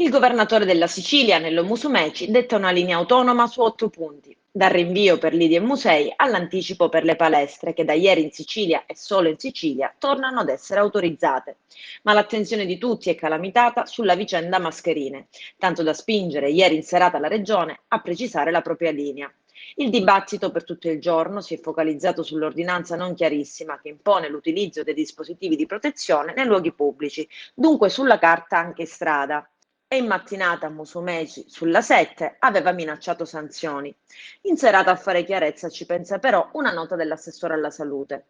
Il governatore della Sicilia, Nello Musumeci, detta una linea autonoma su 8 punti, dal rinvio per lidi e musei all'anticipo per le palestre, che da ieri in Sicilia e solo in Sicilia tornano ad essere autorizzate. Ma l'attenzione di tutti è calamitata sulla vicenda mascherine, tanto da spingere ieri in serata la Regione a precisare la propria linea. Il dibattito per tutto il giorno si è focalizzato sull'ordinanza non chiarissima che impone l'utilizzo dei dispositivi di protezione nei luoghi pubblici, dunque sulla carta anche in strada. E in mattinata Musumeci, sulla 7, aveva minacciato sanzioni. In serata a fare chiarezza ci pensa però una nota dell'assessore alla salute.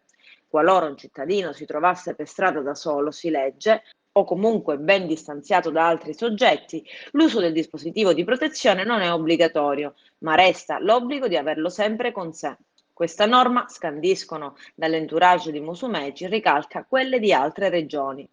Qualora un cittadino si trovasse per strada da solo, si legge, o comunque ben distanziato da altri soggetti, l'uso del dispositivo di protezione non è obbligatorio, ma resta l'obbligo di averlo sempre con sé. Questa norma, scandiscono dall'entourage di Musumeci, ricalca quelle di altre regioni.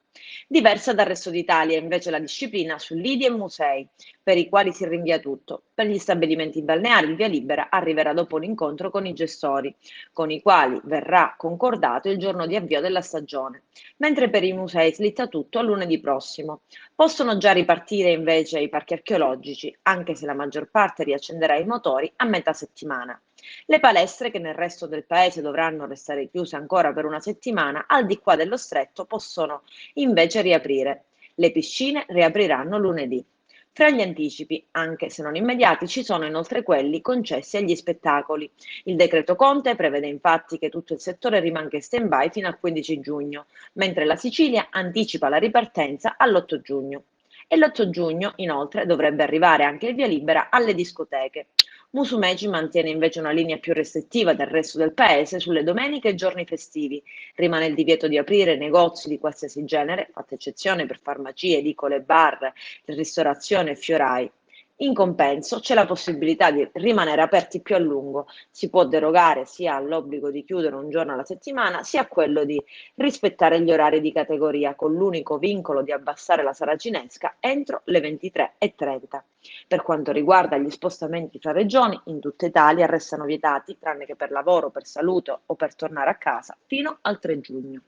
Diversa dal resto d'Italia è invece la disciplina su lidi e musei, per i quali si rinvia tutto. Per gli stabilimenti balneari il via libera arriverà dopo un incontro con i gestori, con i quali verrà concordato il giorno di avvio della stagione, mentre per i musei slitta tutto a lunedì prossimo. Possono già ripartire invece i parchi archeologici, anche se la maggior parte riaccenderà i motori a metà settimana. Le palestre, che nel resto del paese dovranno restare chiuse ancora per una settimana, al di qua dello stretto possono invece riaprire. Le piscine riapriranno lunedì. Fra gli anticipi, anche se non immediati, ci sono inoltre quelli concessi agli spettacoli. Il decreto Conte prevede infatti che tutto il settore rimanga in stand-by fino al 15 giugno, mentre la Sicilia anticipa la ripartenza all'8 giugno. E l'8 giugno, inoltre, dovrebbe arrivare anche il via libera alle discoteche. Musumeci mantiene invece una linea più restrittiva del resto del paese sulle domeniche e giorni festivi. Rimane il divieto di aprire negozi di qualsiasi genere, fatta eccezione per farmacie, edicole, bar, ristorazione e fiorai. In compenso c'è la possibilità di rimanere aperti più a lungo. Si può derogare sia all'obbligo di chiudere un giorno alla settimana, sia a quello di rispettare gli orari di categoria, con l'unico vincolo di abbassare la saracinesca entro le 23:30. Per quanto riguarda gli spostamenti tra regioni, in tutta Italia restano vietati, tranne che per lavoro, per salute o per tornare a casa, fino al 3 giugno.